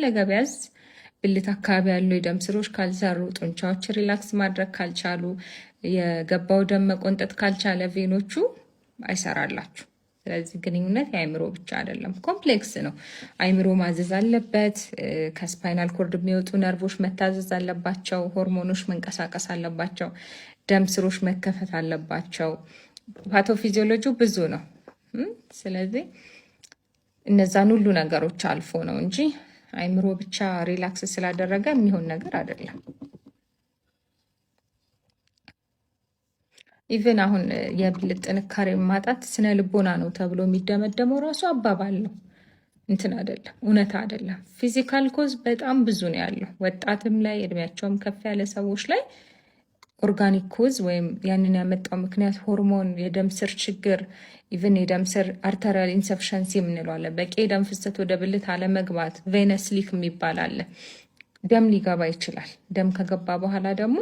ለገበያዝ ብልት አካባቢ ያሉ የደም ስሮች ካልሰሩ፣ ጡንቻዎች ሪላክስ ማድረግ ካልቻሉ፣ የገባው ደም መቆንጠጥ ካልቻለ ቬኖቹ አይሰራላችሁ። ስለዚህ ግንኙነት የአይምሮ ብቻ አይደለም፣ ኮምፕሌክስ ነው። አይምሮ ማዘዝ አለበት። ከስፓይናል ኮርድ የሚወጡ ነርቮች መታዘዝ አለባቸው። ሆርሞኖች መንቀሳቀስ አለባቸው። ደም ስሮች መከፈት አለባቸው። ፓቶፊዚዮሎጂው ብዙ ነው። ስለዚህ እነዛን ሁሉ ነገሮች አልፎ ነው እንጂ አይምሮ ብቻ ሪላክስ ስላደረገ የሚሆን ነገር አይደለም። ኢቨን አሁን የብልት ጥንካሬ ማጣት ስነ ልቦና ነው ተብሎ የሚደመደመው ራሱ አባባል ነው፣ እንትን አይደለም፣ እውነት አይደለም። ፊዚካል ኮዝ በጣም ብዙ ነው ያለው። ወጣትም ላይ እድሜያቸውም ከፍ ያለ ሰዎች ላይ ኦርጋኒክ ኮዝ ወይም ያንን ያመጣው ምክንያት ሆርሞን፣ የደም ስር ችግር፣ ኢቨን የደም ስር አርተሪያል ኢንሰፊሸንሲ የምንለዋለን። በቂ የደም ፍሰት ወደ ብልት አለመግባት፣ ቬነስ ሊክ የሚባል አለ። ደም ሊገባ ይችላል። ደም ከገባ በኋላ ደግሞ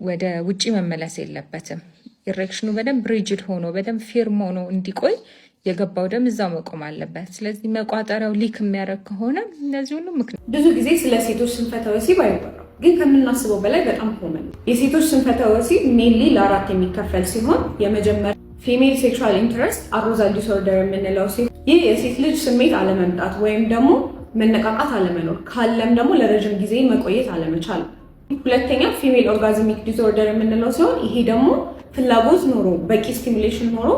ወደ ውጭ መመለስ የለበትም። ኢሬክሽኑ በደንብ ሪጅድ ሆኖ በደንብ ፊርም ሆኖ እንዲቆይ የገባው ደም እዛው መቆም አለበት። ስለዚህ መቋጠሪያው ሊክ የሚያደርግ ከሆነ እነዚህ ሁሉ ምክንያት። ብዙ ጊዜ ስለ ሴቶች ስንፈተ ወሲብ አይወራም፣ ግን ከምናስበው በላይ በጣም ኮመን። የሴቶች ስንፈተ ወሲብ ሜንሊ ለአራት የሚከፈል ሲሆን የመጀመሪያ ፌሜል ሴክሹዋል ኢንተረስት አሮዛል ዲስኦርደር የምንለው ሲሆን ይህ የሴት ልጅ ስሜት አለመምጣት ወይም ደግሞ መነቃቃት አለመኖር፣ ካለም ደግሞ ለረጅም ጊዜ መቆየት አለመቻል። ሁለተኛ ፌሜል ኦርጋዝሚክ ዲስኦርደር የምንለው ሲሆን ይሄ ደግሞ ፍላጎት ኖሮ በቂ ስቲሙሌሽን ኖሮ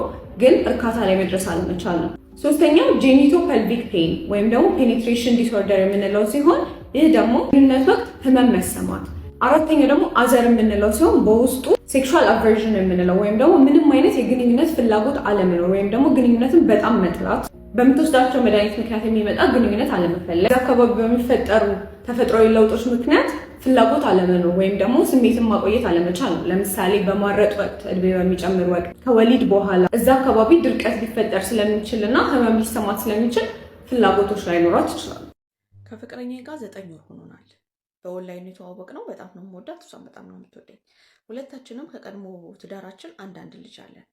ግን እርካታ ላይ መድረስ አለመቻል ነው። ሶስተኛው ጄኒቶ ፐልቪክ ፔን ወይም ደግሞ ፔኔትሬሽን ዲስኦርደር የምንለው ሲሆን ይህ ደግሞ ግንኙነት ወቅት ህመም መሰማት። አራተኛው ደግሞ አዘር የምንለው ሲሆን በውስጡ ሴክሹዋል አቨርዥን የምንለው ወይም ደግሞ ምንም አይነት የግንኙነት ፍላጎት አለመኖር ወይም ደግሞ ግንኙነትን በጣም መጥላት፣ በምትወስዳቸው መድኃኒት ምክንያት የሚመጣ ግንኙነት አለመፈለግ፣ አካባቢ በሚፈጠሩ ተፈጥሯዊ ለውጦች ምክንያት ፍላጎት አለመኖር ወይም ደግሞ ስሜትን ማቆየት አለመቻል ነው። ለምሳሌ በማረጥ ወቅት፣ እድሜ በሚጨምር ወቅት፣ ከወሊድ በኋላ እዛ አካባቢ ድርቀት ሊፈጠር ስለሚችል እና ህመም ሊሰማት ስለሚችል ፍላጎቶች ላይኖራት ይችላሉ። ከፍቅረኛ ጋር 9 ወር ሆኖናል። በኦንላይን የተዋወቅነው። በጣም ነው የምወዳት፣ እሷም በጣም ነው የምትወደኝ። ሁለታችንም ከቀድሞ ትዳራችን አንድ ልጅ አለን።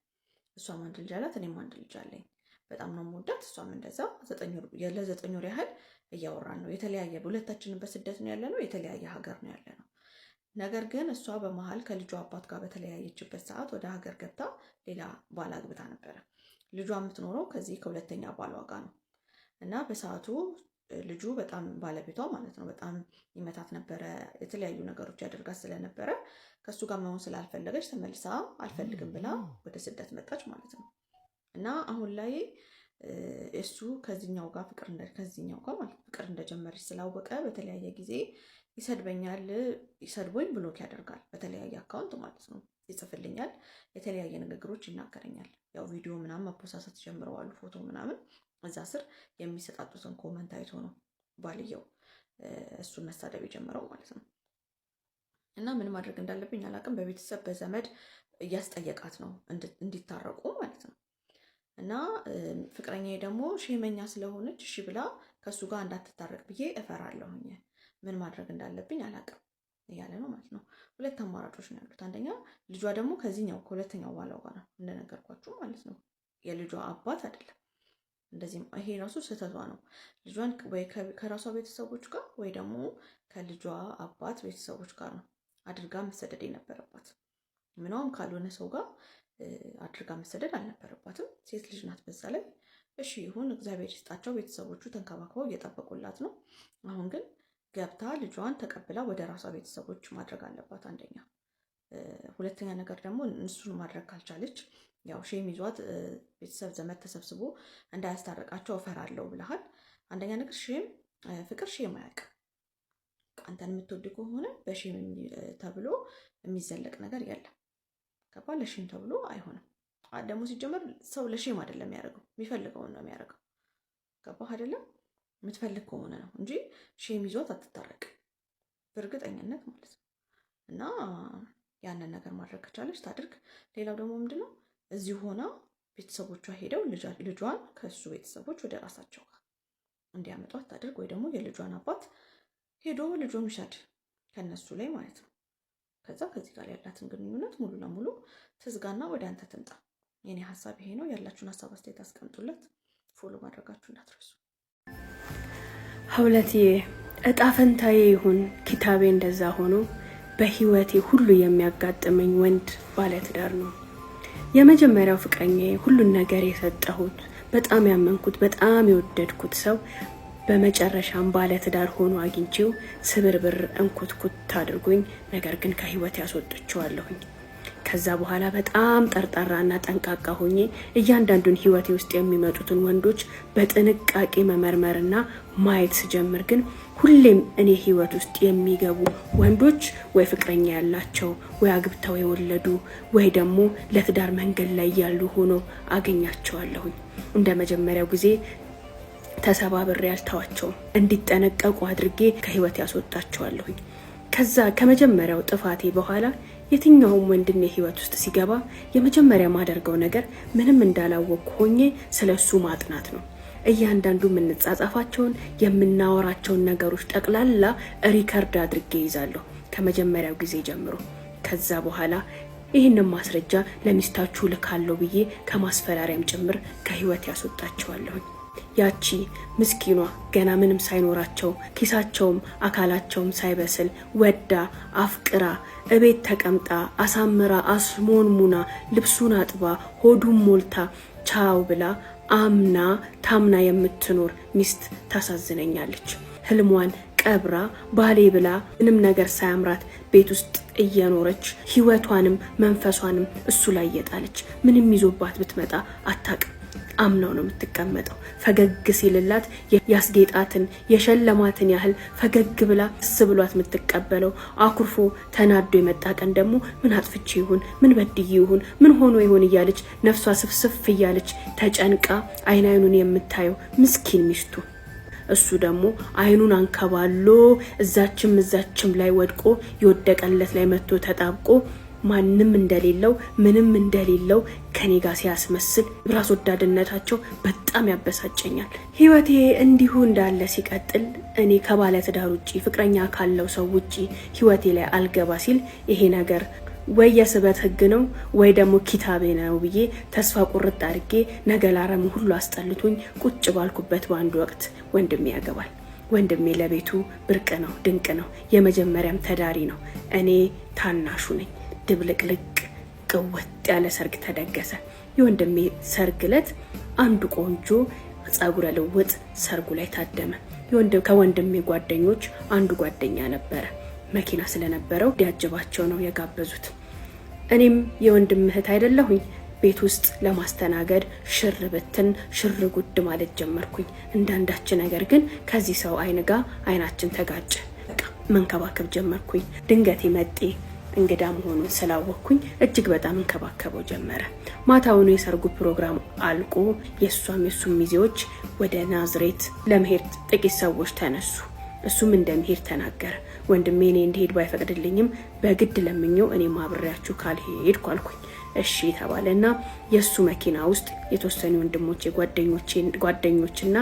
እሷም አንድ ልጅ አላት፣ እኔም አንድ ልጅ አለኝ። በጣም ነው የምወዳት፣ እሷም እንደዛ። ለ9 ወር ያህል እያወራን ነው። የተለያየ ሁለታችንም በስደት ነው ያለነው፣ የተለያየ ሀገር ነው ያለነው። ነገር ግን እሷ በመሀል ከልጇ አባት ጋር በተለያየችበት ሰዓት ወደ ሀገር ገብታ ሌላ ባል አግብታ ነበረ። ልጇ የምትኖረው ከዚህ ከሁለተኛ ባሏ ጋር ነው እና በሰዓቱ ልጁ በጣም ባለቤቷ ማለት ነው በጣም ይመታት ነበረ፣ የተለያዩ ነገሮች ያደርጋት ስለነበረ ከሱ ጋር መሆን ስላልፈለገች ተመልሳ አልፈልግም ብላ ወደ ስደት መጣች ማለት ነው። እና አሁን ላይ እሱ ከዚህኛው ጋር ከዚህኛው ጋር ማለት ፍቅር እንደጀመረች ስላወቀ በተለያየ ጊዜ ይሰድበኛል። ይሰድቦኝ ብሎክ ያደርጋል በተለያየ አካውንት ማለት ነው። ይጽፍልኛል፣ የተለያየ ንግግሮች ይናገረኛል። ያው ቪዲዮ ምናምን መፖሳሰት ጀምረዋል፣ ፎቶ ምናምን እዛ ስር የሚሰጣጡትን ኮመንት አይቶ ነው ባልየው እሱን መሳደብ የጀመረው ማለት ነው። እና ምን ማድረግ እንዳለብኝ አላውቅም። በቤተሰብ በዘመድ እያስጠየቃት ነው እንዲታረቁ ማለት ነው። እና ፍቅረኛዬ ደግሞ ሼመኛ ስለሆነች እሺ ብላ ከሱ ጋር እንዳትታረቅ ብዬ እፈራለሁኝ። ምን ማድረግ እንዳለብኝ አላውቅም እያለ ነው ማለት ነው። ሁለት አማራጮች ነው ያሉት። አንደኛ ልጇ ደግሞ ከዚህኛው ከሁለተኛው ባሏ ጋር ነው እንደነገርኳችሁ ማለት ነው። የልጇ አባት አይደለም። እንደዚህ ይሄ ራሱ ስህተቷ ነው። ልጇን ወይ ከራሷ ቤተሰቦች ጋር ወይ ደግሞ ከልጇ አባት ቤተሰቦች ጋር ነው አድርጋ መሰደድ የነበረባት። ምንም ካልሆነ ሰው ጋር አድርጋ መሰደድ አልነበረባትም። ሴት ልጅ ናት በዛ ላይ። እሺ ይሁን፣ እግዚአብሔር ይስጣቸው፣ ቤተሰቦቹ ተንከባክበው እየጠበቁላት ነው። አሁን ግን ገብታ ልጇን ተቀብላ ወደ ራሷ ቤተሰቦች ማድረግ አለባት አንደኛ። ሁለተኛ ነገር ደግሞ እሱን ማድረግ ካልቻለች ያው ሼም ይዟት ቤተሰብ ዘመድ ተሰብስቦ እንዳያስታርቃቸው እፈራለሁ ብለሃል። አንደኛ ነገር ፍቅር ሼም አያውቅም። አንተን የምትወድ ከሆነ በሼም ተብሎ የሚዘለቅ ነገር የለም። ገባ? ለሼም ተብሎ አይሆንም። ደግሞ ሲጀመር ሰው ለሼም አይደለም የሚያደርገው፣ የሚፈልገውን ነው የሚያደርገው። ገባህ አይደለም? የምትፈልግ ከሆነ ነው እንጂ ሼም ይዟት አትታረቅ በእርግጠኝነት ማለት ነው። እና ያንን ነገር ማድረግ ከቻለች ታድርግ። ሌላው ደግሞ ምንድነው እዚሁ ሆና ቤተሰቦቿ ሄደው ልጇን ከሱ ቤተሰቦች ወደ ራሳቸው ጋር እንዲያመጧት ታድርግ። ወይ ደግሞ የልጇን አባት ሄዶ ልጇን ይሻድ ከነሱ ላይ ማለት ነው። ከዛ ከዚህ ጋር ያላትን ግንኙነት ሙሉ ለሙሉ ትዝጋና ወደ አንተ ትምጣ። የኔ ሀሳብ ይሄ ነው። ያላችሁን ሀሳብ አስተያየት አስቀምጡለት። ፎሎ ማድረጋችሁ እንዳትረሱ። ሀውለትዬ እጣ ፈንታዬ ይሁን ኪታቤ እንደዛ ሆኖ በህይወቴ ሁሉ የሚያጋጥመኝ ወንድ ባለትዳር ነው። የመጀመሪያው ፍቅረኛዬ ሁሉን ነገር የሰጠሁት በጣም ያመንኩት በጣም የወደድኩት ሰው በመጨረሻም ባለትዳር ሆኖ አግኝቼው ስብርብር እንኩትኩት አድርጎኝ ነገር ግን ከህይወቴ ያስወጥቼዋለሁኝ። ከዛ በኋላ በጣም ጠርጣራና ጠንቃቃ ሆኜ እያንዳንዱን ህይወቴ ውስጥ የሚመጡትን ወንዶች በጥንቃቄ መመርመርና ማየት ስጀምር ግን ሁሌም እኔ ህይወት ውስጥ የሚገቡ ወንዶች ወይ ፍቅረኛ ያላቸው ወይ አግብተው የወለዱ ወይ ደግሞ ለትዳር መንገድ ላይ ያሉ ሆኖ አገኛቸዋለሁኝ። እንደ መጀመሪያው ጊዜ ተሰባብሬ ያልተዋቸው እንዲጠነቀቁ አድርጌ ከህይወት ያስወጣቸዋለሁኝ። ከዛ ከመጀመሪያው ጥፋቴ በኋላ የትኛውም ወንድኔ ህይወት ውስጥ ሲገባ የመጀመሪያ ማደርገው ነገር ምንም እንዳላወቅኩ ሆኜ ስለሱ ማጥናት ነው። እያንዳንዱ የምንጻጻፋቸውን የምናወራቸውን ነገሮች ጠቅላላ ሪከርድ አድርጌ ይዛለሁ ከመጀመሪያው ጊዜ ጀምሮ። ከዛ በኋላ ይህንን ማስረጃ ለሚስታችሁ ልካለሁ ብዬ ከማስፈራሪያም ጭምር ከህይወት ያስወጣቸዋለሁኝ። ያቺ ምስኪኗ ገና ምንም ሳይኖራቸው ኪሳቸውም አካላቸውም ሳይበስል ወዳ አፍቅራ እቤት ተቀምጣ አሳምራ አስሞንሙና ልብሱን አጥባ ሆዱን ሞልታ ቻው ብላ አምና ታምና የምትኖር ሚስት ታሳዝነኛለች። ህልሟን ቀብራ ባሌ ብላ ምንም ነገር ሳያምራት ቤት ውስጥ እየኖረች ህይወቷንም መንፈሷንም እሱ ላይ የጣለች ምንም ይዞባት ብትመጣ አታውቅም። አምናው ነው የምትቀመጠው። ፈገግ ሲልላት ያስጌጣትን የሸለማትን ያህል ፈገግ ብላ ስብሏት የምትቀበለው። አኩርፎ ተናዶ የመጣ ቀን ደግሞ ምን አጥፍቼ ይሁን ምን በድዬ ይሁን ምን ሆኖ ይሁን እያለች ነፍሷ ስፍስፍ እያለች ተጨንቃ አይኑን የምታየው ምስኪን ሚስቱ። እሱ ደግሞ አይኑን አንከባሎ እዛችም ላይ ወድቆ የወደቀለት ላይ መጥቶ ተጣብቆ ማንም እንደሌለው ምንም እንደሌለው ከኔ ጋር ሲያስመስል ራስ ወዳድነታቸው በጣም ያበሳጨኛል። ህይወቴ እንዲሁ እንዳለ ሲቀጥል እኔ ከባለ ትዳር ውጪ ፍቅረኛ ካለው ሰው ውጪ ህይወቴ ላይ አልገባ ሲል ይሄ ነገር ወይ የስበት ህግ ነው ወይ ደግሞ ኪታቤ ነው ብዬ ተስፋ ቁርጥ አድርጌ ነገ ላረም ሁሉ አስጠልቶኝ ቁጭ ባልኩበት በአንድ ወቅት ወንድሜ ያገባል። ወንድሜ ለቤቱ ብርቅ ነው፣ ድንቅ ነው፣ የመጀመሪያም ተዳሪ ነው። እኔ ታናሹ ነኝ። ድብልቅልቅ ቅወጥ ያለ ሰርግ ተደገሰ። የወንድሜ ሰርግ ዕለት አንዱ ቆንጆ ጸጉረ ልውጥ ሰርጉ ላይ ታደመ። ከወንድሜ ጓደኞች አንዱ ጓደኛ ነበረ። መኪና ስለነበረው ሊያጅባቸው ነው የጋበዙት። እኔም የወንድም እህት አይደለሁኝ ቤት ውስጥ ለማስተናገድ ሽር ብትን ሽር ጉድ ማለት ጀመርኩኝ። እንዳንዳች ነገር ግን ከዚህ ሰው አይን ጋር አይናችን ተጋጨ። በቃ መንከባከብ ጀመርኩኝ። ድንገት መጤ እንግዳ መሆኑን ስላወቅኩኝ እጅግ በጣም እንከባከበው ጀመረ። ማታውን የሰርጉ ፕሮግራም አልቆ የሱም ሚዜዎች ወደ ናዝሬት ለመሄድ ጥቂት ሰዎች ተነሱ። እሱም እንደሚሄድ ተናገረ። ወንድሜ እኔ እንዲሄድ ባይፈቅድልኝም በግድ ለምኘው እኔ ማብሬያችሁ ካልሄድኩ አልኩኝ። እሺ ተባለና የሱ መኪና ውስጥ የተወሰኑ ወንድሞቼ ጓደኞችና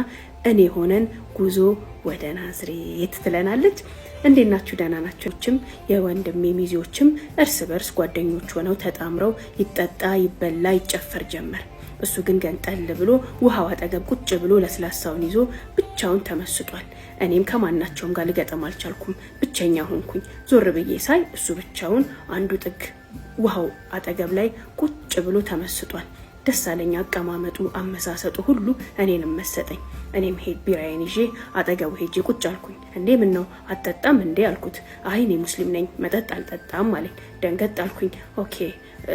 እኔ ሆነን ጉዞ ወደ ናዝሬት ትለናለች። እንዴት ናችሁ? ደህና ናችሁም? የወንድሜ ሚዜዎችም እርስ በርስ ጓደኞች ሆነው ተጣምረው ይጠጣ ይበላ ይጨፈር ጀመር። እሱ ግን ገንጠል ብሎ ውሃው አጠገብ ቁጭ ብሎ ለስላሳውን ይዞ ብቻውን ተመስጧል። እኔም ከማናቸውም ጋር ልገጠም አልቻልኩም። ብቸኛ ሆንኩኝ። ዞር ብዬ ሳይ እሱ ብቻውን አንዱ ጥግ ውሃው አጠገብ ላይ ቁጭ ብሎ ተመስጧል። ደስ አለኝ። አቀማመጡ አመሳሰጡ ሁሉ እኔንም መሰጠኝ። እኔም ቢራዬን ይዤ አጠገቡ ሄጄ ቁጭ አልኩኝ። እንዴ ምን ነው አትጠጣም እንዴ አልኩት። አይ እኔ ሙስሊም ነኝ መጠጥ አልጠጣም አለኝ። ደንገጥ አልኩኝ። ኦኬ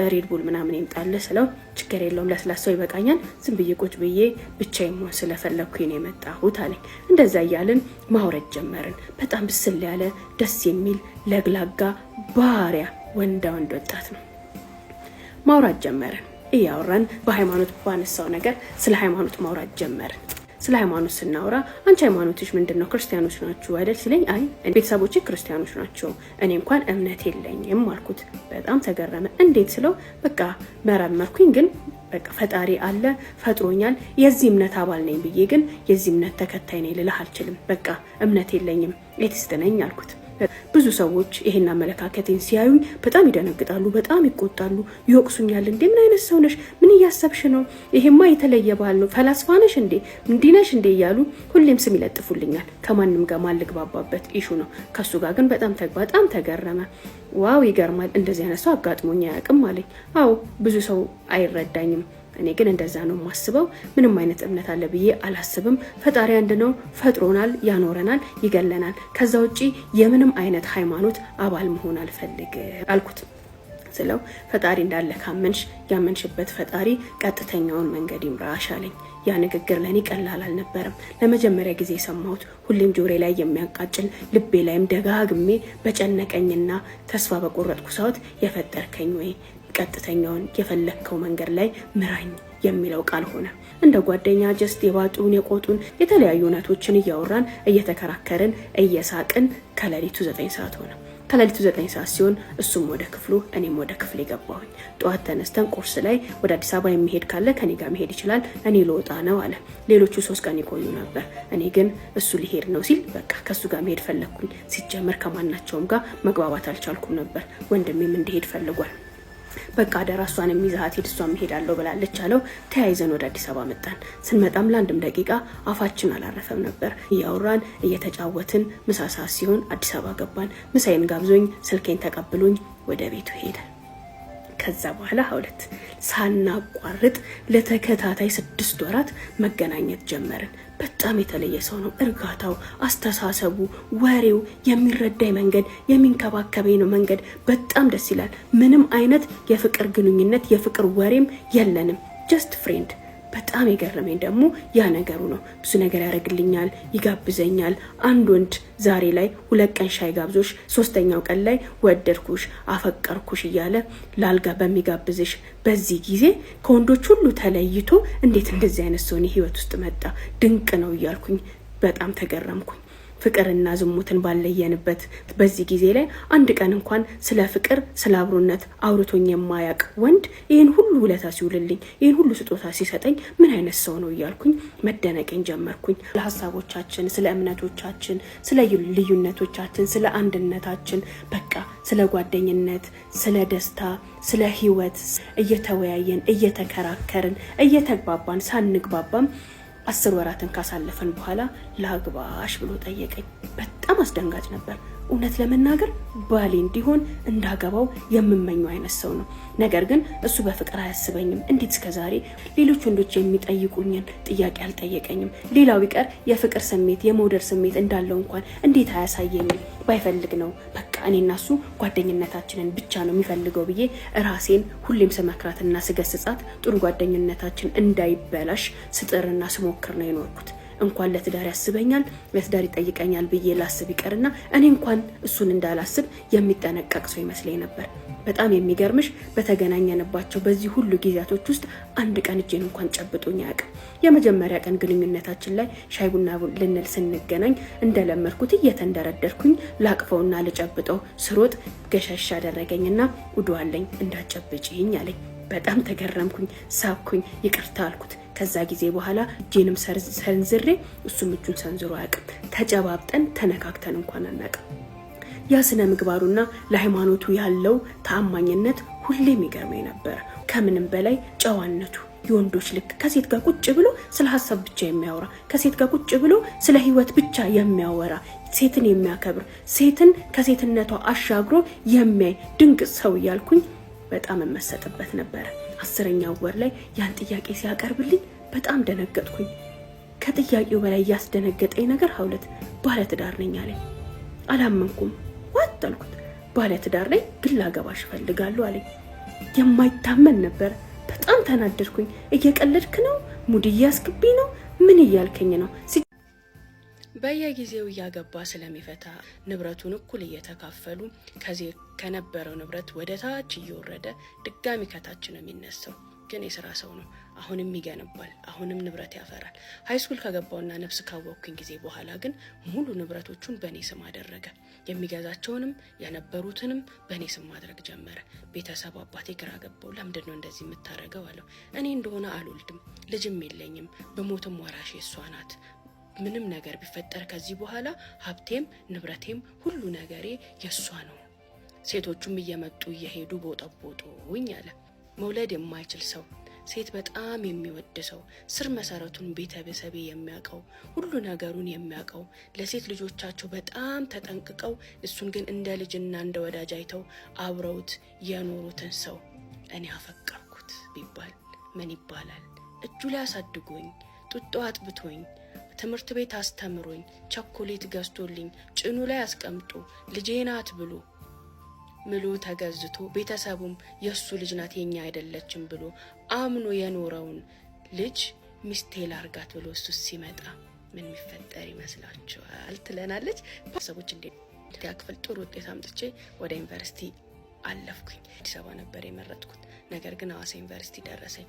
ሬድ ቡል ምናምን ይምጣል ስለው ችግር የለውም ለስላሳው ይበቃኛል፣ ዝም ብዬ ቁጭ ብዬ ብቻዬን መሆን ስለፈለኩኝ ነው የመጣሁት አለኝ። እንደዛ እያልን ማውረድ ጀመርን። በጣም ብስል ያለ ደስ የሚል ለግላጋ ባሪያ ወንድ ወጣት ነው። ማውራት ጀመርን። እያወራን በሃይማኖት ባነሳው ነገር ስለ ሃይማኖት ማውራት ጀመርን። ስለ ሃይማኖት ስናወራ አንቺ ሃይማኖትሽ ምንድነው? ክርስቲያኖች ናችሁ አይደል ሲለኝ አይ ቤተሰቦቼ ክርስቲያኖች ናቸው፣ እኔ እንኳን እምነት የለኝም አልኩት። በጣም ተገረመ። እንዴት ስለው በቃ መረመርኩኝ፣ ግን በቃ ፈጣሪ አለ ፈጥሮኛል፣ የዚህ እምነት አባል ነኝ ብዬ ግን የዚህ እምነት ተከታይ ነኝ ልልህ አልችልም፣ በቃ እምነት የለኝም ኤቲስት ነኝ አልኩት። ብዙ ሰዎች ይሄን አመለካከቴን ሲያዩ በጣም ይደነግጣሉ፣ በጣም ይቆጣሉ፣ ይወቅሱኛል። እንዴ ምን አይነት ሰው ነሽ? ምን እያሰብሽ ነው? ይሄማ የተለየ ባህል ነው፣ ፈላስፋ ነሽ እንዴ? እንዲህ ነሽ እንዴ? እያሉ ሁሌም ስም ይለጥፉልኛል። ከማንም ጋር ማልግባባበት ኢሹ ነው። ከሱ ጋር ግን በጣም ተገረመ። ዋው ይገርማል፣ እንደዚህ አይነት ሰው አጋጥሞኝ አያውቅም አለኝ። አዎ ብዙ ሰው አይረዳኝም፣ እኔ ግን እንደዛ ነው የማስበው። ምንም አይነት እምነት አለ ብዬ አላስብም። ፈጣሪ አንድ ነው፣ ፈጥሮናል፣ ያኖረናል፣ ይገለናል። ከዛ ውጪ የምንም አይነት ሃይማኖት አባል መሆን አልፈልግም አልኩት። ስለው ፈጣሪ እንዳለ ካመንሽ ያመንሽበት ፈጣሪ ቀጥተኛውን መንገድ ይምራሽ አለኝ። ያ ንግግር ለኔ ቀላል አልነበረም። ለመጀመሪያ ጊዜ የሰማሁት ሁሌም ጆሬ ላይ የሚያቃጭል ልቤ ላይም ደጋግሜ በጨነቀኝና ተስፋ በቆረጥኩ ሰዓት የፈጠርከኝ ወይ ቀጥተኛውን የፈለከው መንገድ ላይ ምራኝ የሚለው ቃል ሆነ። እንደ ጓደኛ ጀስት የባጡን የቆጡን የተለያዩ እውነቶችን እያወራን እየተከራከርን እየሳቅን ከሌሊቱ 9 ሰዓት ሆነ። ከሌሊቱ 9 ሰዓት ሲሆን እሱም ወደ ክፍሉ እኔም ወደ ክፍሌ ገባሁኝ። ጠዋት ተነስተን ቁርስ ላይ ወደ አዲስ አበባ የሚሄድ ካለ ከኔ ጋር መሄድ ይችላል፣ እኔ ልወጣ ነው አለ። ሌሎቹ 3 ቀን ይቆዩ ነበር። እኔ ግን እሱ ሊሄድ ነው ሲል በቃ ከሱ ጋር መሄድ ፈለግኩኝ። ሲጀመር ከማናቸውም ጋር መግባባት አልቻልኩም ነበር። ወንድሜም እንዲሄድ ፈልጓል። በቃ ደራሷን የሚዛት ሄድ እሷም ሄዳለሁ ብላለች አለው። ተያይዘን ወደ አዲስ አበባ መጣን። ስንመጣም ለአንድም ደቂቃ አፋችን አላረፈም ነበር። እያወራን እየተጫወትን ምሳ ሰዓት ሲሆን አዲስ አበባ ገባን። ምሳዬን ጋብዞኝ ስልኬን ተቀብሎኝ ወደ ቤቱ ሄደ። ከዛ በኋላ 2 ሳናቋርጥ ለተከታታይ 6 ወራት መገናኘት ጀመርን። በጣም የተለየ ሰው ነው። እርጋታው፣ አስተሳሰቡ፣ ወሬው፣ የሚረዳኝ መንገድ፣ የሚንከባከበኝ ነው መንገድ በጣም ደስ ይላል። ምንም አይነት የፍቅር ግንኙነት የፍቅር ወሬም የለንም። ጀስት ፍሬንድ። በጣም የገረመኝ ደግሞ ያ ነገሩ ነው። ብዙ ነገር ያደርግልኛል፣ ይጋብዘኛል። አንድ ወንድ ዛሬ ላይ 2 ቀን ሻይ ጋብዞሽ 3ኛው ቀን ላይ ወደድኩሽ፣ አፈቀርኩሽ እያለ ላልጋ በሚጋብዝሽ በዚህ ጊዜ ከወንዶች ሁሉ ተለይቶ እንዴት እንደዚህ አይነት ሰው ህይወት ውስጥ መጣ? ድንቅ ነው እያልኩኝ በጣም ተገረምኩኝ። ፍቅርና ዝሙትን ባለየንበት በዚህ ጊዜ ላይ አንድ ቀን እንኳን ስለ ፍቅር ስለ አብሮነት አውርቶኝ የማያውቅ ወንድ ይህን ሁሉ ውለታ ሲውልልኝ ይህን ሁሉ ስጦታ ሲሰጠኝ ምን አይነት ሰው ነው እያልኩኝ መደነቄን ጀመርኩኝ። ስለ ሀሳቦቻችን፣ ስለ እምነቶቻችን፣ ስለ ልዩነቶቻችን፣ ስለ አንድነታችን፣ በቃ ስለ ጓደኝነት፣ ስለ ደስታ፣ ስለ ህይወት እየተወያየን እየተከራከርን እየተግባባን ሳንግባባም 10 ወራትን ካሳለፈን በኋላ ላግባሽ ብሎ ጠየቀኝ። በጣም አስደንጋጭ ነበር። እውነት ለመናገር ባሌ እንዲሆን እንዳገባው የምመኘው አይነት ሰው ነው። ነገር ግን እሱ በፍቅር አያስበኝም። እንዴት እስከዛሬ ሌሎች ወንዶች የሚጠይቁኝን ጥያቄ አልጠየቀኝም? ሌላው ቢቀር የፍቅር ስሜት የመውደድ ስሜት እንዳለው እንኳን እንዴት አያሳየኝም? ባይፈልግ ነው በቃ እኔና እሱ ጓደኝነታችንን ብቻ ነው የሚፈልገው ብዬ ራሴን ሁሌም ስመክራትና ስገስጻት ጥሩ ጓደኝነታችን እንዳይበላሽ ስጥርና ስሞክር ነው የኖርኩት። እንኳን ለትዳር ያስበኛል ለትዳር ይጠይቀኛል ብዬ ላስብ ይቀርና እኔ እንኳን እሱን እንዳላስብ የሚጠነቀቅ ሰው ይመስለኝ ነበር። በጣም የሚገርምሽ በተገናኘንባቸው በዚህ ሁሉ ጊዜያቶች ውስጥ አንድ ቀን እጄን እንኳን ጨብጦኝ አያውቅም። የመጀመሪያ ቀን ግንኙነታችን ላይ ሻይ ቡና ልንል ስንገናኝ እንደለመድኩት እየተንደረደርኩኝ ላቅፈውና ልጨብጠው ስሮጥ ገሸሽ አደረገኝና ውዷለኝ እንዳጨብጭኝ አለኝ። በጣም ተገረምኩኝ፣ ሳብኩኝ፣ ይቅርታ አልኩት። ከዛ ጊዜ በኋላ እጄንም ሰንዝሬ እሱም እጁን ሰንዝሮ አያውቅም። ተጨባብጠን ተነካክተን እንኳን አናውቅም። ያ ስነ ምግባሩና ለሃይማኖቱ ያለው ተአማኝነት ሁሌም ይገርመኝ ነበር። ከምንም በላይ ጨዋነቱ፣ የወንዶች ልክ ከሴት ጋር ቁጭ ብሎ ስለ ሀሳብ ብቻ የሚያወራ ከሴት ጋር ቁጭ ብሎ ስለ ህይወት ብቻ የሚያወራ ሴትን የሚያከብር ሴትን ከሴትነቷ አሻግሮ የሚያይ ድንቅ ሰው እያልኩኝ በጣም እመሰጥበት ነበር። 10ኛው ወር ላይ ያን ጥያቄ ሲያቀርብልኝ በጣም ደነገጥኩኝ። ከጥያቄው በላይ ያስደነገጠኝ ነገር 2 ባለትዳር ነኝ አለኝ። አላመንኩም። ዋት አልኩት። ባለትዳር ነኝ ግን ላገባሽ ፈልጋለሁ አለኝ። የማይታመን ነበር። በጣም ተናደድኩኝ። እየቀለድክ ነው? ሙድ እያስክብኝ ነው? ምን እያልከኝ ነው? በየጊዜው እያገባ ስለሚፈታ ንብረቱን እኩል እየተካፈሉ ከዚህ ከነበረው ንብረት ወደ ታች እየወረደ ድጋሚ ከታች ነው የሚነሳው። ግን የስራ ሰው ነው። አሁንም ይገነባል፣ አሁንም ንብረት ያፈራል። ሃይስኩል ከገባውና ነፍስ ካወቅኩኝ ጊዜ በኋላ ግን ሙሉ ንብረቶቹን በእኔ ስም አደረገ። የሚገዛቸውንም የነበሩትንም በእኔ ስም ማድረግ ጀመረ። ቤተሰብ አባቴ ግራ ገባው። ለምንድን ነው እንደዚህ የምታደርገው አለው። እኔ እንደሆነ አልወልድም፣ ልጅም የለኝም፣ በሞትም ወራሽ እሷ ናት። ምንም ነገር ቢፈጠር ከዚህ በኋላ ሀብቴም ንብረቴም ሁሉ ነገሬ የሷ ነው። ሴቶቹም እየመጡ እየሄዱ ቦጠቦጡኝ አለ። መውለድ የማይችል ሰው፣ ሴት በጣም የሚወድ ሰው፣ ስር መሰረቱን ቤተሰቤ የሚያውቀው፣ ሁሉ ነገሩን የሚያውቀው፣ ለሴት ልጆቻቸው በጣም ተጠንቅቀው እሱን ግን እንደ ልጅና እንደ ወዳጅ አይተው አብረውት የኖሩትን ሰው እኔ አፈቀርኩት ቢባል ምን ይባላል? እጁ ላይ አሳድጎኝ ጡጦ አጥብቶኝ ትምህርት ቤት አስተምሮኝ ቸኮሌት ገዝቶልኝ ጭኑ ላይ አስቀምጦ ልጄ ናት ብሎ ምሉ ተገዝቶ ቤተሰቡም የሱ ልጅ ናት የኛ አይደለችም ብሎ አምኖ የኖረውን ልጅ ሚስቴ ላርጋት ብሎ እሱ ሲመጣ ምን የሚፈጠር ይመስላችኋል? ትለናለች። ሰዎች እንዴት ያክፍል ጥሩ ውጤት አምጥቼ ወደ ዩኒቨርሲቲ አለፍኩኝ። አዲስ አበባ ነበር የመረጥኩት፣ ነገር ግን ሐዋሳ ዩኒቨርሲቲ ደረሰኝ።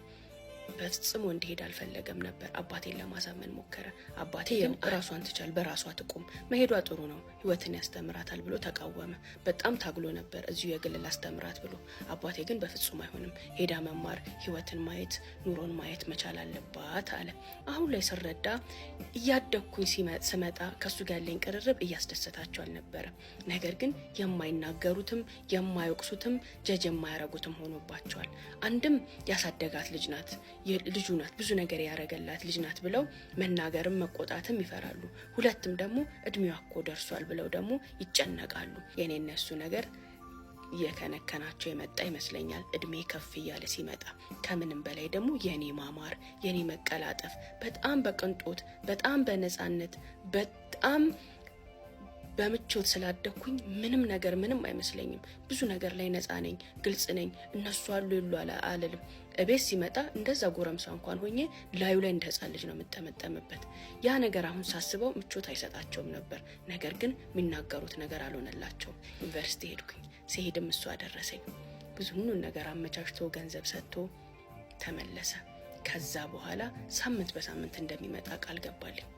በፍጹም እንዲሄድ አልፈለገም ነበር። አባቴን ለማሳመን ሞከረ። አባቴ ራሷን ትቻል፣ በራሷ ትቁም፣ መሄዷ ጥሩ ነው፣ ህይወትን ያስተምራታል ብሎ ተቃወመ። በጣም ታግሎ ነበር እዚሁ የግል ላስተምራት ብሎ። አባቴ ግን በፍጹም አይሆንም፣ ሄዳ መማር፣ ህይወትን ማየት፣ ኑሮን ማየት መቻል አለባት አለ። አሁን ላይ ስረዳ እያደግኩኝ ስመጣ ከሱ ጋር ያለኝ ቅርርብ እያስደሰታቸው አልነበረም። ነገር ግን የማይናገሩትም የማይወቅሱትም ጀጅ የማያረጉትም ሆኖባቸዋል። አንድም ያሳደጋት ልጅ ናት፣ ልጁ ናት፣ ብዙ ነገር ያረገላት ልጅ ናት ብለው መናገርም መቆጣትም ይፈራሉ። ሁለትም ደግሞ እድሜዋ እኮ ደርሷል ብለው ደግሞ ይጨነቃሉ። የኔ እነሱ ነገር እየከነከናቸው የመጣ ይመስለኛል። እድሜ ከፍ እያለ ሲመጣ ከምንም በላይ ደግሞ የኔ ማማር፣ የኔ መቀላጠፍ፣ በጣም በቅንጦት በጣም በነፃነት በጣም በምቾት ስላደኩኝ ምንም ነገር ምንም አይመስለኝም። ብዙ ነገር ላይ ነፃ ነኝ፣ ግልጽ ነኝ። እነሱ አሉ ይሉ አልልም። እቤት ሲመጣ እንደዛ ጎረምሳ እንኳን ሆኜ ላዩ ላይ እንደ ህፃን ልጅ ነው የምጠመጠምበት። ያ ነገር አሁን ሳስበው ምቾት አይሰጣቸውም ነበር። ነገር ግን የሚናገሩት ነገር አልሆነላቸውም። ዩኒቨርሲቲ ሄድኩኝ። ሲሄድም እሱ አደረሰኝ። ብዙ ነገር አመቻችቶ ገንዘብ ሰጥቶ ተመለሰ። ከዛ በኋላ ሳምንት በሳምንት እንደሚመጣ ቃል ገባልኝ።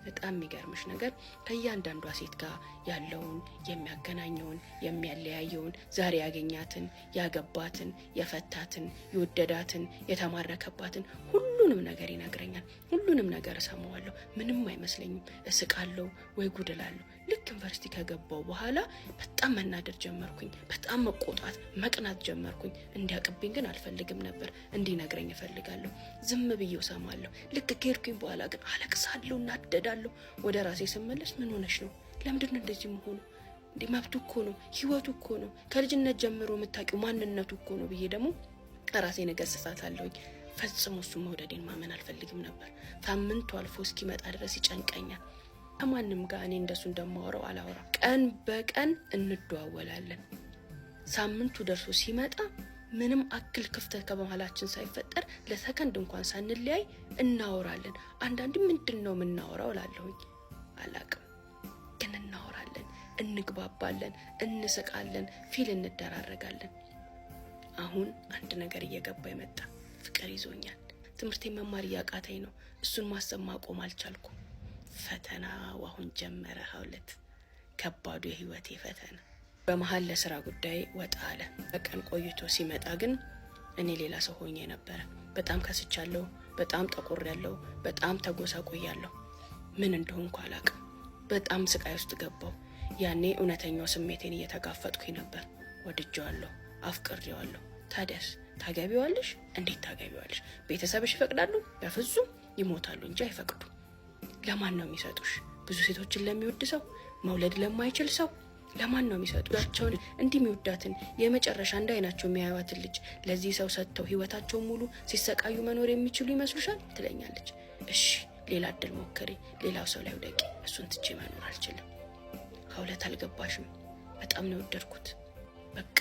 በጣም የሚገርምሽ ነገር ከእያንዳንዷ ሴት ጋር ያለውን የሚያገናኘውን የሚያለያየውን ዛሬ ያገኛትን ያገባትን የፈታትን የወደዳትን የተማረከባትን ሁሉንም ነገር ይነግረኛል። ሁሉንም ነገር እሰማዋለሁ። ምንም አይመስለኝም። እስቃለሁ ወይ ጉድ እላለሁ። ልክ ዩኒቨርሲቲ ከገባው በኋላ በጣም መናደድ ጀመርኩኝ። በጣም መቆጣት መቅናት ጀመርኩኝ። እንዲያቅብኝ ግን አልፈልግም ነበር። እንዲነግረኝ እፈልጋለሁ። ዝም ብዬው እሰማለሁ። ልክ ከሄድኩኝ በኋላ ግን አለቅሳለሁ፣ እናደዳለሁ። ወደ ራሴ ስመለስ ምን ሆነሽ ነው? ለምንድን ነው እንደዚህ መሆኑ? እንዴ መብቱ እኮ ነው፣ ህይወቱ እኮ ነው፣ ከልጅነት ጀምሮ የምታውቂው ማንነቱ እኮ ነው ብዬ ደግሞ ራሴን እገስጻታለሁኝ። ፈጽሞ እሱ መውደዴን ማመን አልፈልግም ነበር። ሳምንቱ አልፎ እስኪመጣ ድረስ ይጨንቀኛል። ከማንም ጋር እኔ እንደሱ እንደማወራው አላወራም። ቀን በቀን እንደዋወላለን። ሳምንቱ ደርሶ ሲመጣ ምንም አክል ክፍተት ከመሃላችን ሳይፈጠር ለሰከንድ እንኳን ሳንለያይ እናወራለን። አንዳንዴ ምንድነው የምናወራው እላለሁኝ። አላቅም፣ ግን እናወራለን፣ እንግባባለን፣ እንስቃለን፣ ፊል እንደራረጋለን። አሁን አንድ ነገር እየገባ ይመጣ። ፍቅር ይዞኛል። ትምህርቴን መማር እያቃተኝ ነው። እሱን ማሰብ ማቆም አልቻልኩም። ፈተናው አሁን ጀመረ። ሀውለት ከባዱ የህይወቴ ፈተና። በመሀል ለስራ ጉዳይ ወጣ አለ። በቀን ቆይቶ ሲመጣ ግን እኔ ሌላ ሰው ሆኜ ነበረ። በጣም ከስቻለሁ፣ በጣም ጠቁሬያለሁ፣ በጣም ተጎሳቆያለሁ። ምን እንደሆንኩ አላውቅም። በጣም ስቃይ ውስጥ ገባሁ። ያኔ እውነተኛው ስሜቴን እየተጋፈጥኩኝ ነበር። ወድጄዋለሁ፣ አፍቅሬዋለሁ። ታዲያስ ታገቢዋለሽ? እንዴት ታገቢዋለሽ? ቤተሰብሽ ይፈቅዳሉ? በፍጹም ይሞታሉ እንጂ አይፈቅዱ። ለማን ነው የሚሰጡሽ? ብዙ ሴቶችን ለሚወድ ሰው፣ መውለድ ለማይችል ሰው ለማን ነው የሚሰጡሻቸውን? እንዲህ የሚወዳትን የመጨረሻ እንዳይናቸው የሚያዩዋትን ልጅ ለዚህ ሰው ሰጥተው ህይወታቸው ሙሉ ሲሰቃዩ መኖር የሚችሉ ይመስሉሻል? ትለኛለች። እሺ ሌላ እድል ሞክሪ፣ ሌላው ሰው ላይ ውደቂ። እሱን ትቼ መኖር አልችልም። ሀውለት አልገባሽም። በጣም ነው የወደድኩት። በቃ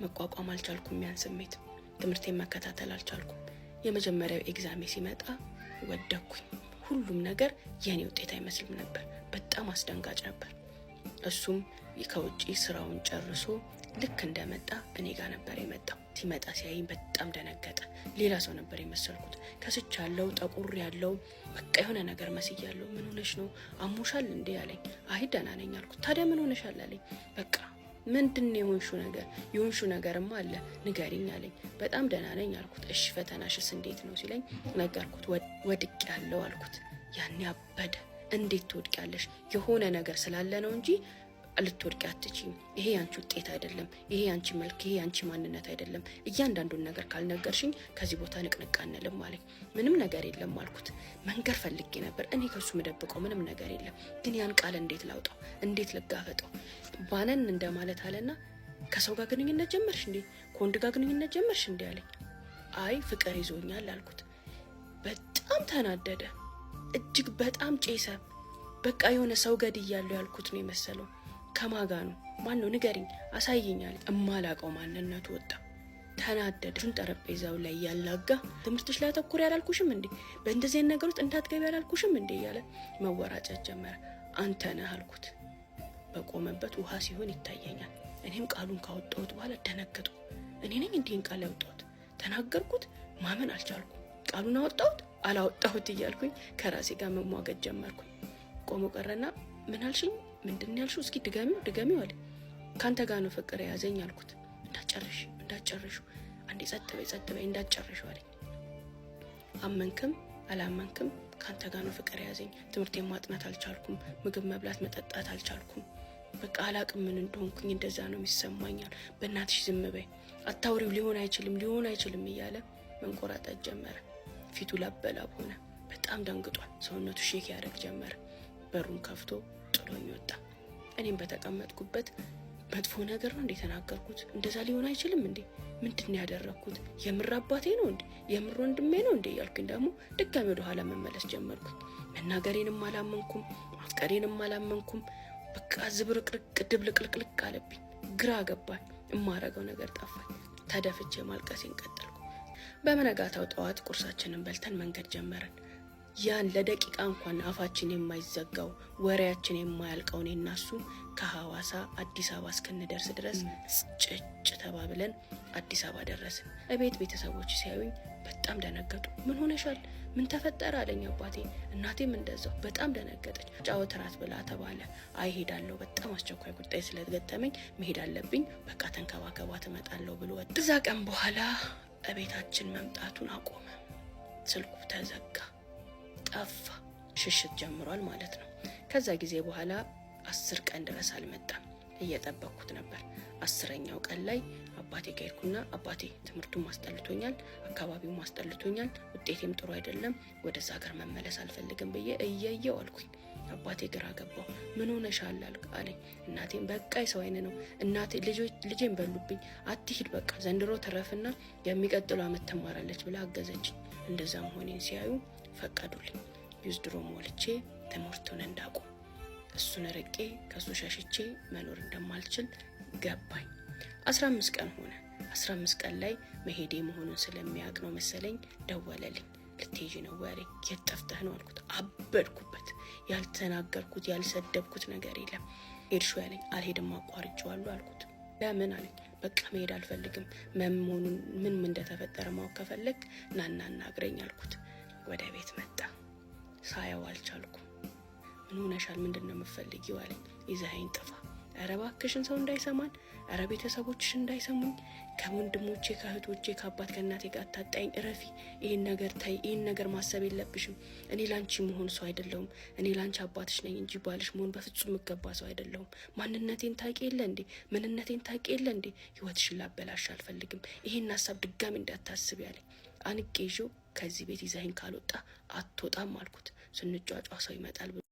መቋቋም አልቻልኩም። ያን ስሜት ትምህርቴን መከታተል አልቻልኩም። የመጀመሪያው ኤግዛሜ ሲመጣ ወደኩኝ። ሁሉም ነገር የኔ ውጤት አይመስልም ነበር። በጣም አስደንጋጭ ነበር። እሱም ከውጪ ስራውን ጨርሶ ልክ እንደመጣ እኔ ጋር ነበር የመጣው። ሲመጣ ሲያይኝ በጣም ደነገጠ። ሌላ ሰው ነበር የመሰልኩት። ከስቻለሁ፣ ጠቁር ያለው በቃ የሆነ ነገር መስያለሁ። ምን ሆነሽ ነው? አሞሻል እንዴ አለኝ። አይ ደህና ነኝ አልኩት። ታዲያ ምን ሆነሻል አለኝ። በቃ ምንድነው የሆንሽው ነገር? የሆንሽው ነገርማ አለ ንገሪኝ አለኝ። በጣም ደህና ነኝ አልኩት። እሺ ፈተናሽስ እንዴት ነው ሲለኝ ነገርኩት። ወድቄያለሁ አልኩት። ያኔ አበደ። እንዴት ትወድቂያለሽ? የሆነ ነገር ስላለ ነው እንጂ ልትወድቂ አትችይም። ይሄ ያንቺ ውጤት አይደለም፣ ይሄ ያንቺ መልክ፣ ይሄ ያንቺ ማንነት አይደለም። እያንዳንዱን ነገር ካልነገርሽኝ ከዚህ ቦታ ንቅንቅ አንልም አለኝ። ምንም ነገር የለም አልኩት። መንገር ፈልጌ ነበር። እኔ ከሱ ምደብቀው ምንም ነገር የለም፣ ግን ያን ቃል እንዴት ላውጣው? እንዴት ልጋፈጠው? ባነን እንደማለት አለና ከሰው ጋር ግንኙነት ጀመርሽ እንዴ? ከወንድ ጋር ግንኙነት ጀመርሽ እንዴ አለኝ። አይ ፍቅር ይዞኛል አልኩት። በጣም ተናደደ። እጅግ በጣም ጨሰ። በቃ የሆነ ሰው ገድያለሁ ያልኩት ነው የመሰለው። ከማጋ ነው? ማን ነው ንገሪኝ፣ አሳየኛል። እማላቀው ማንነቱ ወጣ። ተናደደ። ጠረጴዛው ላይ ያላጋ ትምህርትሽ ላይ አተኩሪ ያላልኩሽም እንዴ? በእንደዚህ አይነት ነገር ውስጥ እንዳትገቢ ያላልኩሽም እንዴ? እያለ መወራጨት ጀመረ። አንተ ነህ አልኩት። በቆመበት ውሃ ሲሆን ይታየኛል። እኔም ቃሉን ካወጣሁት በኋላ ደነገጡ። እኔ ነኝ እንዲህን ቃል ያወጣሁት? ተናገርኩት? ማመን አልቻልኩም። ቃሉን አወጣሁት አላወጣሁት እያልኩኝ ከራሴ ጋር መሟገት ጀመርኩኝ። ቆሞ ቀረና ምን አልሽኝ? ምንድን ያልሽው? እስኪ ድገሚው አለ። ካንተ ጋር ነው ፍቅር የያዘኝ አልኩት። እንዳጨርሹ አንዴ ጸጥ በይ እንዳጨርሹ አለኝ። አመንክም አላመንክም ካንተ ጋር ነው ፍቅር የያዘኝ። ትምህርቴን ማጥናት አልቻልኩም። ምግብ መብላት መጠጣት አልቻልኩም። በቃ አላቅም ምን እንደሆንኩኝ። እንደዛ ነው የሚሰማኛል። በእናትሽ ዝም በይ፣ አታውሪው፣ ሊሆን አይችልም እያለ መንቆራጠጥ ጀመረ። ፊቱ ላበላብ ሆነ። በጣም ደንግጧል። ሰውነቱ ሼክ ያደርግ ጀመረ። በሩን ከፍቶ ጥሎኝ ወጣ። እኔም በተቀመጥኩበት መጥፎ ነገር ነው እንዴ ተናገርኩት? እንደዛ ሊሆን አይችልም እንዴ? ምንድን ነው ያደረግኩት? የምር አባቴ ነው እንዴ? የምር ወንድሜ ነው እንዴ? ያልኩኝ ደግሞ ድጋሚ ወደ ኋላ መመለስ ጀመርኩኝ። መናገሬንም አላመንኩም፣ ማፍቀሬንም አላመንኩም። በቃ ዝብርቅርቅ ድብልቅልቅልቅ አለብኝ። ግራ ገባኝ። እማረገው ነገር ጠፋኝ። ተደፍቼ ማልቀሴን ቀጠልኩ። በመነጋታው ጠዋት ቁርሳችንን በልተን መንገድ ጀመረን። ያን ለደቂቃ እንኳን አፋችን የማይዘጋው ወሬያችን የማያልቀው እኔና እሱ ከሐዋሳ አዲስ አበባ እስክንደርስ ድረስ ጭጭ ተባብለን አዲስ አበባ ደረስን። እቤት ቤተሰቦች ሲያዩኝ በጣም ደነገጡ። ምን ሆነሻል? ምን ተፈጠረ አለኝ አባቴ። እናቴም እንደዛው በጣም ደነገጠች። ጫወት እራት ብላ ተባለ። አይ ሄዳለሁ፣ በጣም አስቸኳይ ጉዳይ ስለገጠመኝ መሄድ አለብኝ፣ በቃ ተንከባከቧት እመጣለሁ ብሎ ወጣ። እዛ ቀን በኋላ እቤታችን መምጣቱን አቆመ። ስልኩ ተዘጋ፣ ጠፋ። ሽሽት ጀምሯል ማለት ነው። ከዛ ጊዜ በኋላ 10 ቀን ድረስ አልመጣም። እየጠበቅኩት ነበር። 10ኛው ቀን ላይ አባቴ ጋር ሄድኩና አባቴ ትምህርቱን ማስጠልቶኛል፣ አካባቢው ማስጠልቶኛል፣ ውጤቴም ጥሩ አይደለም፣ ወደዛ ሀገር መመለስ አልፈልግም ብዬ እየየው አልኩኝ። አባቴ ግራ ገባው። ምን ሆነሻል አለኝ። እናቴም በቃ የሰው አይነ ነው እናቴ ልጄን በሉብኝ፣ አትሂድ በቃ ዘንድሮ ተረፍና የሚቀጥለው አመት ትማራለች ብላ አገዘችኝ። እንደዛ መሆኔን ሲያዩ ፈቀዱልኝ። ዩዝድሮ ሞልቼ ትምህርቱን እንዳቆም እሱን ርቄ ከሱ ሸሽቼ መኖር እንደማልችል ገባኝ። 15 ቀን ሆነ። 15 ቀን ላይ መሄዴ መሆኑን ስለሚያውቅ ነው መሰለኝ ደወለልኝ። ልትሄጂ ነው አለኝ። የት ጠፍተህ ነው አልኩት። አበድኩበት። ያልተናገርኩት ያልሰደብኩት ነገር የለም። ሄድሽ ያለኝ። አልሄድም አቋርጬዋለሁ አልኩት። ለምን አለኝ። በቃ መሄድ አልፈልግም። መሆኑን ምን እንደተፈጠረ ማወቅ ከፈለግ ናና አናግረኝ አልኩት። ወደ ቤት መጣ። ሳያው አልቻልኩም። ምን ሆነሻል? ምንድነው የምትፈልጊው አለኝ። ይዘኸኝ ጥፋ። ኧረ እባክሽን ሰው እንዳይሰማን፣ ኧረ ቤተሰቦችሽ እንዳይሰሙኝ፣ ከወንድሞቼ ከእህቶቼ ከአባት ከእናቴ ጋር አታጣይኝ፣ እረፊ፣ ይህን ነገር ታይ፣ ይህን ነገር ማሰብ የለብሽም። እኔ ላንቺ መሆን ሰው አይደለሁም። እኔ ላንቺ አባትሽ ነኝ እንጂ ባልሽ መሆን በፍጹም የምገባ ሰው አይደለሁም። ማንነቴን ታውቂ የለ እንዴ? ምንነቴን ታውቂ የለ እንዴ? ህይወትሽን ላበላሽ አልፈልግም። ይህን ሀሳብ ድጋሚ እንዳታስብ ያለኝ። አንቄ ይዤው ከዚህ ቤት ይዘኸኝ ካልወጣ አትወጣም አልኩት። ስንጫጫ ሰው ይመጣል